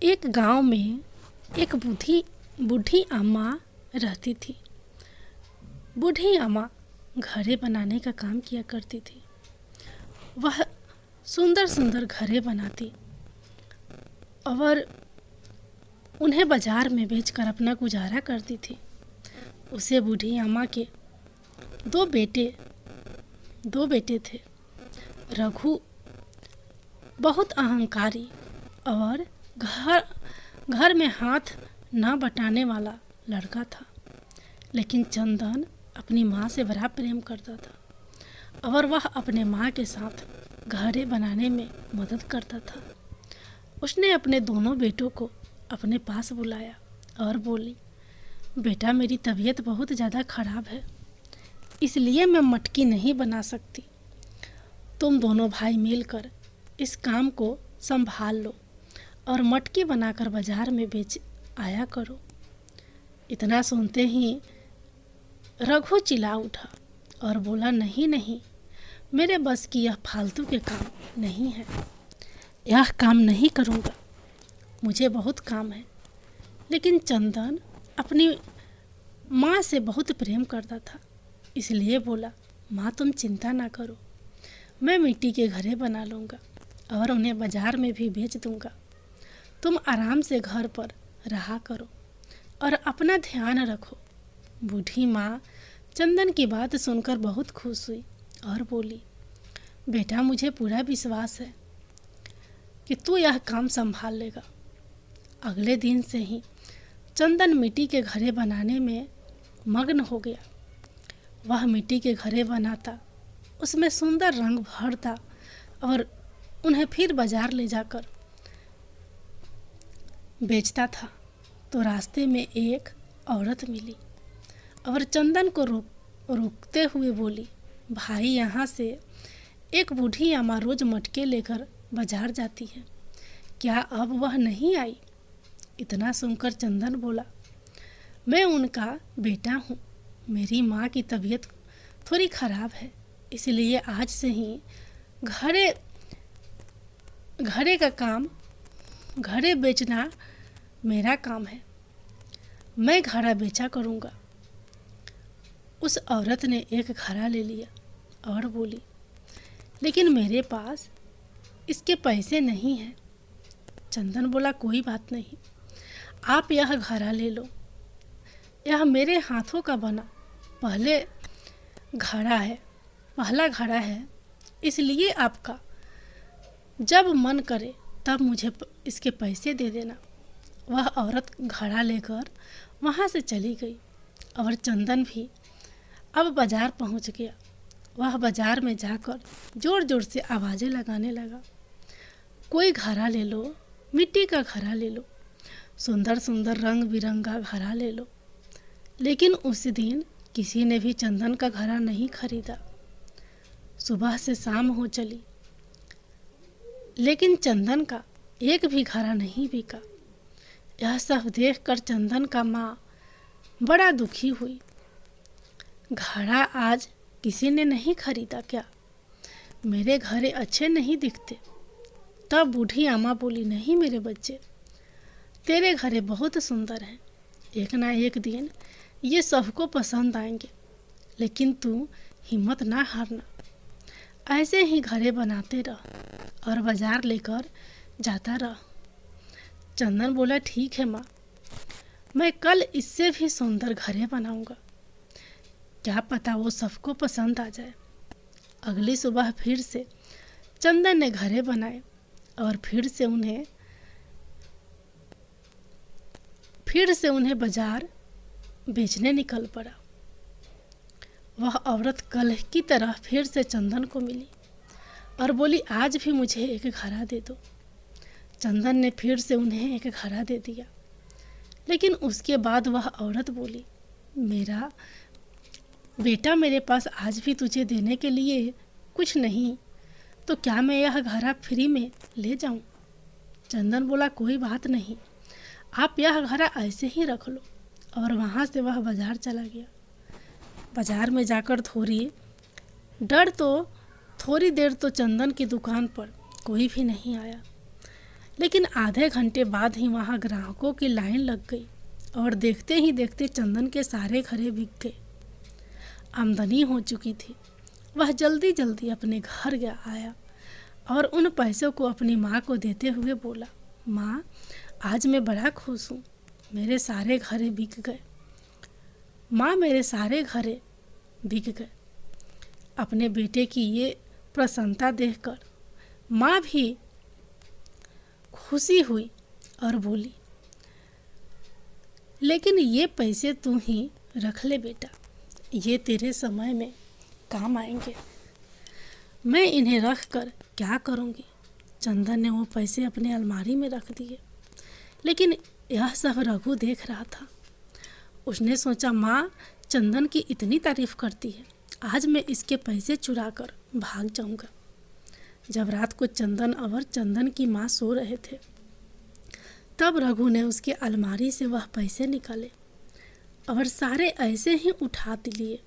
एक गांव में एक बूढ़ी अम्मा रहती थी। बूढ़ी अम्मा घड़े बनाने का काम किया करती थी। वह सुंदर सुंदर घड़े बनाती और उन्हें बाजार में बेचकर अपना गुजारा करती थी। उसे बूढ़ी अम्मा के दो बेटे थे। रघु बहुत अहंकारी और घर में हाथ न बटाने वाला लड़का था, लेकिन चंदन अपनी माँ से बड़ा प्रेम करता था और वह अपने माँ के साथ घड़े बनाने में मदद करता था। उसने अपने दोनों बेटों को अपने पास बुलाया और बोली, बेटा, मेरी तबीयत बहुत ज़्यादा खराब है, इसलिए मैं मटकी नहीं बना सकती। तुम दोनों भाई मिलकर इस काम को संभाल लो और मटकी बनाकर बाजार में बेच आया करो। इतना सुनते ही रघु चिल्ला उठा और बोला, नहीं नहीं, मेरे बस की यह फालतू के काम नहीं है, यह काम नहीं करूँगा, मुझे बहुत काम है। लेकिन चंदन अपनी माँ से बहुत प्रेम करता था, इसलिए बोला, माँ तुम चिंता ना करो, मैं मिट्टी के घड़े बना लूँगा और उन्हें बाजार में भी बेच दूँगा। तुम आराम से घर पर रहा करो और अपना ध्यान रखो। बूढ़ी माँ चंदन की बात सुनकर बहुत खुश हुई और बोली, बेटा, मुझे पूरा विश्वास है कि तू यह काम संभाल लेगा। अगले दिन से ही चंदन मिट्टी के घड़े बनाने में मग्न हो गया। वह मिट्टी के घड़े बनाता, उसमें सुंदर रंग भरता और उन्हें फिर बाजार ले जाकर बेचता था। तो रास्ते में एक औरत मिली और चंदन को रोकते हुए बोली, भाई, यहाँ से एक बूढ़ी अम्मा रोज मटके लेकर बाजार जाती है, क्या अब वह नहीं आई? इतना सुनकर चंदन बोला, मैं उनका बेटा हूँ, मेरी माँ की तबीयत थोड़ी खराब है, इसलिए आज से ही घड़े बेचना मेरा काम है, मैं घड़ा बेचा करूँगा। उस औरत ने एक घड़ा ले लिया और बोली, लेकिन मेरे पास इसके पैसे नहीं हैं। चंदन बोला, कोई बात नहीं, आप यह घड़ा ले लो, यह मेरे हाथों का बना पहला घड़ा है, इसलिए आपका जब मन करे तब मुझे इसके पैसे दे देना। वह औरत घड़ा लेकर वहाँ से चली गई और चंदन भी अब बाजार पहुँच गया। वह बाजार में जाकर जोर जोर से आवाज़ें लगाने लगा, कोई घड़ा ले लो, मिट्टी का घड़ा ले लो, सुंदर सुंदर रंग बिरंगा घड़ा ले लो। लेकिन उस दिन किसी ने भी चंदन का घड़ा नहीं खरीदा। सुबह से शाम हो चली, लेकिन चंदन का एक भी घड़ा नहीं बिका। यह सब देखकर चंदन का माँ बड़ा दुखी हुई। घड़ा आज किसी ने नहीं खरीदा क्या? मेरे घड़े अच्छे नहीं दिखते। तब बूढ़ी अम्मा बोली, नहीं मेरे बच्चे, तेरे घड़े बहुत सुंदर हैं, एक ना एक दिन ये सबको पसंद आएंगे, लेकिन तू हिम्मत ना हारना, ऐसे ही घड़े बनाते रह और बाजार लेकर जाता रह। चंदन बोला, ठीक है माँ, मैं कल इससे भी सुंदर घड़े बनाऊंगा, क्या पता वो सबको पसंद आ जाए। अगली सुबह फिर से चंदन ने घड़े बनाए और फिर से उन्हें बाजार बेचने निकल पड़ा। वह औरत कल की तरह फिर से चंदन को मिली और बोली, आज भी मुझे एक घड़ा दे दो। चंदन ने फिर से उन्हें एक घड़ा दे दिया, लेकिन उसके बाद वह औरत बोली, मेरा बेटा, मेरे पास आज भी तुझे देने के लिए कुछ नहीं, तो क्या मैं यह घड़ा फ्री में ले जाऊं? चंदन बोला, कोई बात नहीं, आप यह घड़ा ऐसे ही रख लो। और वहाँ से वह बाजार चला गया। बाजार में जाकर थोड़ी देर तो चंदन की दुकान पर कोई भी नहीं आया। लेकिन आधे घंटे बाद ही वहाँ ग्राहकों की लाइन लग गई और देखते ही देखते चंदन के सारे घड़े बिक गए। आमदनी हो चुकी थी। वह जल्दी जल्दी अपने घर गया आया और उन पैसों को अपनी माँ को देते हुए बोला, माँ, आज मैं बड़ा खुश हूँ, मेरे सारे घड़े बिक गए। माँ, मेरे सारे घड़े बिक गए। अपने बेटे की ये प्रसन्नता देखकर माँ भी खुशी हुई और बोली, लेकिन ये पैसे तू ही रख ले बेटा, ये तेरे समय में काम आएंगे। मैं इन्हें रख कर क्या करूँगी। चंदन ने वो पैसे अपने अलमारी में रख दिए, लेकिन यह सब रघु देख रहा था। उसने सोचा, माँ चंदन की इतनी तारीफ करती है, आज मैं इसके पैसे चुरा कर भाग जाऊंगा। जब रात को चंदन और चंदन की माँ सो रहे थे, तब रघु ने उसके अलमारी से वह पैसे निकाले और सारे ऐसे ही उठा लिए।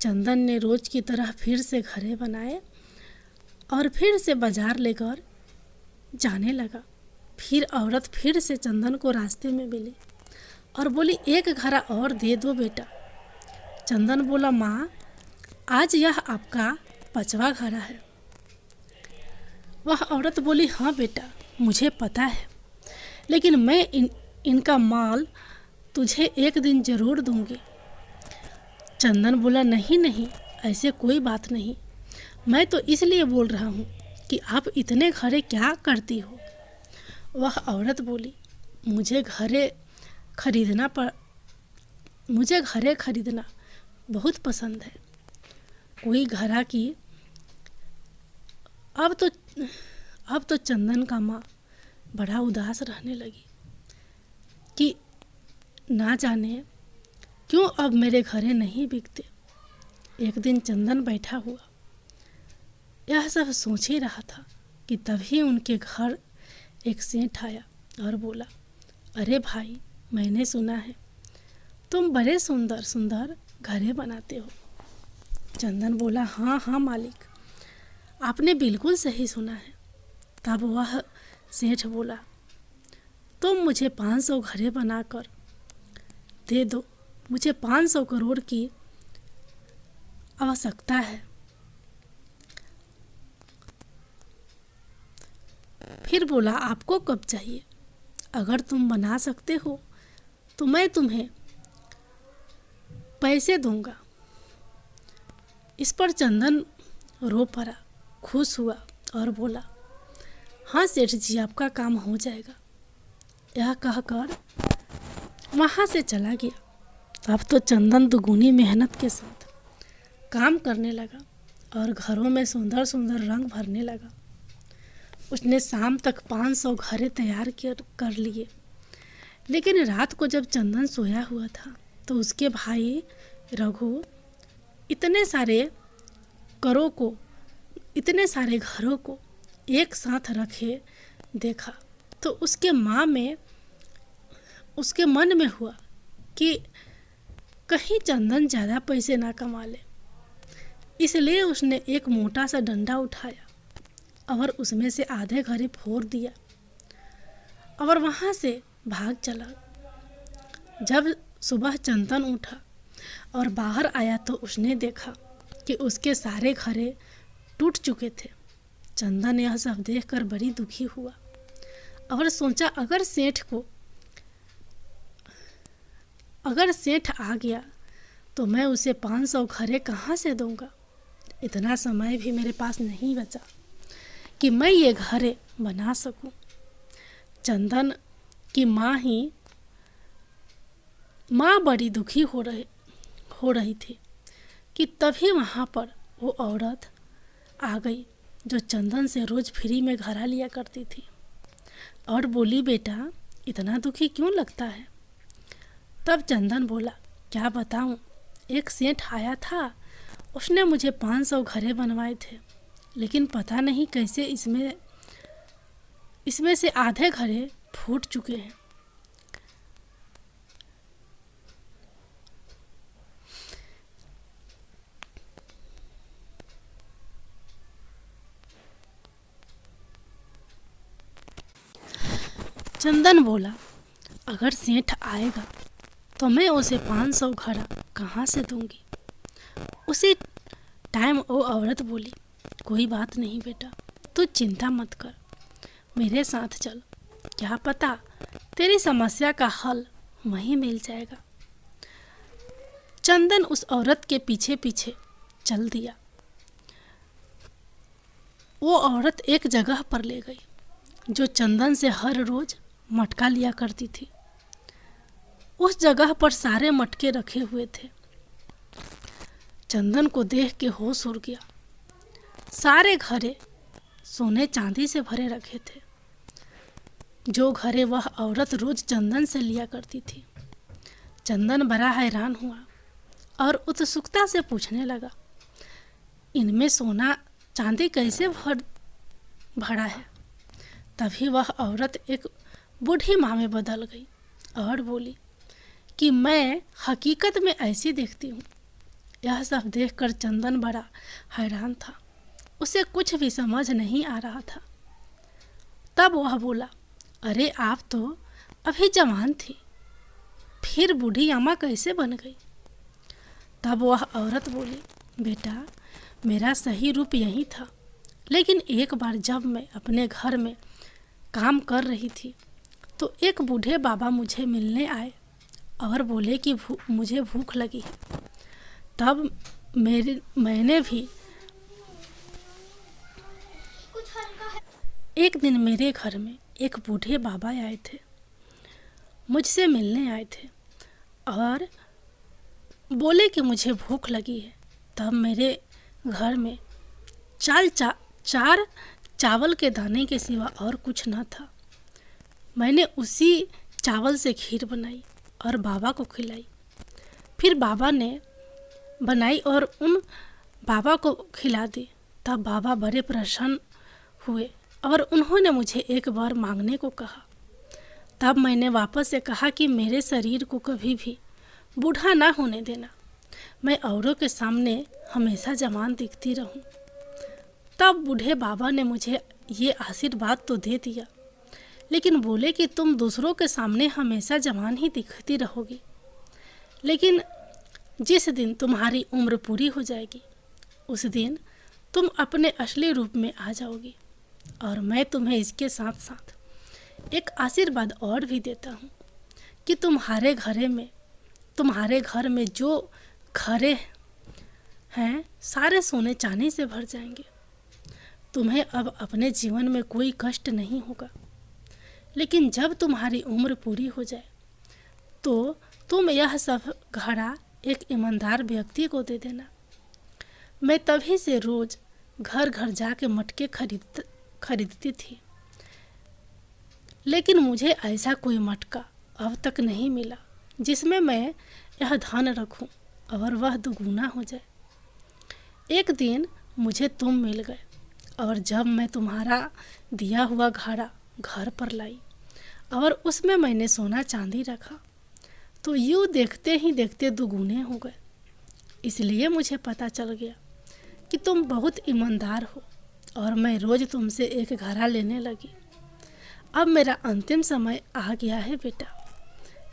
चंदन ने रोज की तरह फिर से घड़े बनाए और फिर से बाजार लेकर जाने लगा। फिर औरत फिर से चंदन को रास्ते में मिली और बोली, एक घड़ा और दे दो बेटा। चंदन बोला, माँ, आज यह आपका 5वां घड़ा है। वह औरत बोली, हाँ बेटा, मुझे पता है, लेकिन मैं इनका माल तुझे एक दिन जरूर दूंगी। चंदन बोला, नहीं नहीं, ऐसे कोई बात नहीं, मैं तो इसलिए बोल रहा हूँ कि आप इतने घड़े क्या करती हो। वह औरत बोली, मुझे घड़े खरीदना बहुत पसंद है। कोई घड़ा की अब तो चंदन का माँ बड़ा उदास रहने लगी कि ना जाने क्यों अब मेरे घड़े नहीं बिकते। एक दिन चंदन बैठा हुआ यह सब सोच ही रहा था कि तभी उनके घर एक सेठ आया और बोला, अरे भाई, मैंने सुना है तुम बड़े सुंदर सुंदर घड़े बनाते हो। चंदन बोला, हाँ हाँ मालिक, आपने बिल्कुल सही सुना है। तब वह सेठ बोला, तुम मुझे 500 घड़े बनाकर दे दो, मुझे 500 करोड़ की आवश्यकता है। फिर बोला, आपको कब चाहिए? अगर तुम बना सकते हो तो मैं तुम्हें पैसे दूंगा। इस पर चंदन रो पड़ा, खुश हुआ और बोला, हाँ सेठ जी, आपका काम हो जाएगा। यह कहकर वहाँ से चला गया। अब तो चंदन दुगुनी मेहनत के साथ काम करने लगा और घरों में सुंदर सुंदर रंग भरने लगा। उसने शाम तक 500 घड़े तैयार कर लिए। लेकिन रात को जब चंदन सोया हुआ था तो उसके भाई रघु इतने सारे घरों को एक साथ रखे देखा तो उसके मन में हुआ कि कहीं चंदन ज़्यादा पैसे ना कमा ले। इसलिए उसने एक मोटा सा डंडा उठाया और उसमें से आधे घड़े फोड़ दिया और वहाँ से भाग चला। जब सुबह चंदन उठा और बाहर आया तो उसने देखा कि उसके सारे घड़े टूट चुके थे। चंदन यह सब देखकर बड़ी दुखी हुआ और सोचा, अगर सेठ आ गया तो मैं उसे 500 घड़े कहाँ से दूंगा। इतना समय भी मेरे पास नहीं बचा कि मैं ये घड़े बना सकूं। चंदन की माँ बड़ी दुखी हो रही थी कि तभी वहाँ पर वो औरत आ गई जो चंदन से रोज फ्री में घड़ा लिया करती थी और बोली, बेटा, इतना दुखी क्यों लगता है? तब चंदन बोला, क्या बताऊं, एक सेठ आया था, उसने मुझे 500 घड़े बनवाए थे, लेकिन पता नहीं कैसे इसमें से आधे घड़े फूट चुके हैं। चंदन बोला, अगर सेठ आएगा तो मैं उसे 500 घड़ा कहाँ से दूंगी। उसी टाइम वो औरत बोली, कोई बात नहीं बेटा, तू चिंता मत कर, मेरे साथ चल, क्या पता तेरी समस्या का हल वहीं मिल जाएगा। चंदन उस औरत के पीछे पीछे चल दिया। वो औरत एक जगह पर ले गई जो चंदन से हर रोज मटका लिया करती थी। उस जगह पर सारे मटके रखे हुए थे। चंदन को देख के होश उड़ गया। सारे घड़े सोने चांदी से भरे रखे थे, जो घड़े वह औरत रोज चंदन से लिया करती थी। चंदन बड़ा हैरान हुआ और उत्सुकता से पूछने लगा, इनमें सोना चांदी कैसे भरा है। तभी वह औरत एक बूढ़ी माँ में बदल गई और बोली कि मैं हकीकत में ऐसी दिखती हूँ। यह सब देखकर चंदन बड़ा हैरान था, उसे कुछ भी समझ नहीं आ रहा था। तब वह बोला, अरे आप तो अभी जवान थी, फिर बूढ़ी अम्मा कैसे बन गई। तब वह औरत बोली, बेटा मेरा सही रूप यही था, लेकिन एक बार जब मैं अपने घर में काम कर रही थी तो एक बूढ़े बाबा मुझे मिलने आए और बोले कि मुझे भूख लगी है। तब मैंने भी एक दिन मेरे घर में एक बूढ़े बाबा आए थे, मुझसे मिलने आए थे और बोले कि मुझे भूख लगी है। तब मेरे घर में चार चावल के दाने के सिवा और कुछ न था। मैंने उसी चावल से खीर बनाई और बाबा को खिलाई। फिर बाबा ने बनाई और उन बाबा को खिला दी। तब बाबा बड़े प्रसन्न हुए और उन्होंने मुझे एक बार मांगने को कहा। तब मैंने वापस से कहा कि मेरे शरीर को कभी भी बूढ़ा ना होने देना, मैं औरों के सामने हमेशा जवान दिखती रहूं। तब बूढ़े बाबा ने मुझे ये आशीर्वाद तो दे दिया, लेकिन बोले कि तुम दूसरों के सामने हमेशा जवान ही दिखती रहोगी, लेकिन जिस दिन तुम्हारी उम्र पूरी हो जाएगी उस दिन तुम अपने असली रूप में आ जाओगी। और मैं तुम्हें इसके साथ साथ एक आशीर्वाद और भी देता हूँ कि तुम्हारे घर में जो घड़े हैं सारे सोने चांदी से भर जाएंगे। तुम्हें अब अपने जीवन में कोई कष्ट नहीं होगा, लेकिन जब तुम्हारी उम्र पूरी हो जाए तो तुम यह सब घड़ा एक ईमानदार व्यक्ति को दे देना। मैं तभी से रोज घर घर जाके मटके खरीदती थी, लेकिन मुझे ऐसा कोई मटका अब तक नहीं मिला जिसमें मैं यह धन रखूं और वह दुगुना हो जाए। एक दिन मुझे तुम मिल गए और जब मैं तुम्हारा दिया हुआ घड़ा घर पर लाई और उसमें मैंने सोना चांदी रखा तो यूँ देखते ही देखते दुगुने हो गए। इसलिए मुझे पता चल गया कि तुम बहुत ईमानदार हो और मैं रोज़ तुमसे एक घड़ा लेने लगी। अब मेरा अंतिम समय आ गया है बेटा,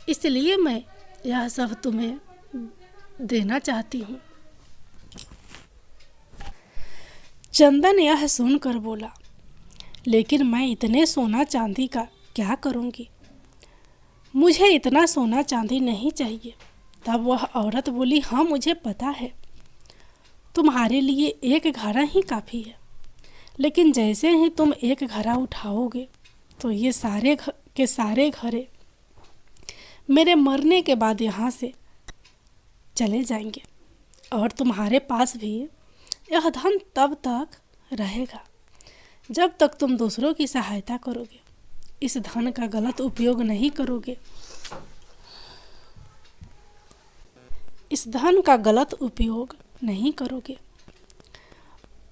इसलिए मैं यह सब तुम्हें देना चाहती हूँ। चंदन यह सुनकर बोला, लेकिन मैं इतने सोना चांदी का क्या करूँगी, मुझे इतना सोना चांदी नहीं चाहिए। तब वह औरत बोली, हाँ मुझे पता है, तुम्हारे लिए एक घड़ा ही काफ़ी है, लेकिन जैसे ही तुम एक घड़ा उठाओगे तो ये सारे के सारे घड़े मेरे मरने के बाद यहाँ से चले जाएंगे और तुम्हारे पास भी यह धन तब तक रहेगा जब तक तुम दूसरों की सहायता करोगे, इस धन का गलत उपयोग नहीं करोगे। इस धन का गलत उपयोग नहीं करोगे,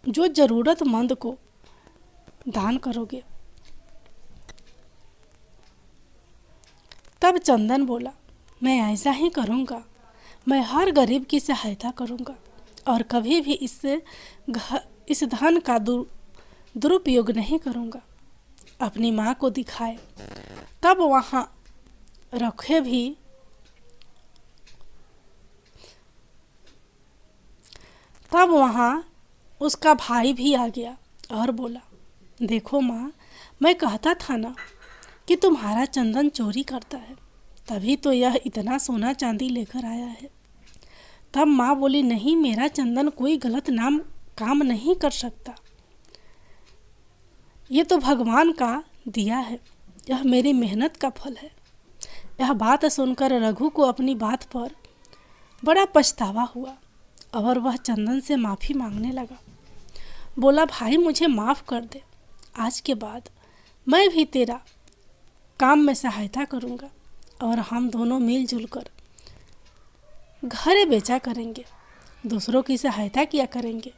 जो ज़रूरतमंद को दान करोगे। तब चंदन बोला, मैं ऐसा ही करूँगा, मैं हर गरीब की सहायता करूँगा और कभी भी इस धन का दुरुपयोग नहीं करूँगा। अपनी माँ को दिखाए तब वहाँ रखे भी तब वहाँ उसका भाई भी आ गया और बोला, देखो माँ, मैं कहता था ना कि तुम्हारा चंदन चोरी करता है, तभी तो यह इतना सोना चांदी लेकर आया है। तब माँ बोली, नहीं, मेरा चंदन कोई गलत काम नहीं कर सकता, ये तो भगवान का दिया है, यह मेरी मेहनत का फल है। यह बात सुनकर रघु को अपनी बात पर बड़ा पछतावा हुआ और वह चंदन से माफ़ी मांगने लगा। बोला, भाई मुझे माफ़ कर दे, आज के बाद मैं भी तेरा काम में सहायता करूँगा और हम दोनों मिलजुल कर घर बेचा करेंगे, दूसरों की सहायता किया करेंगे।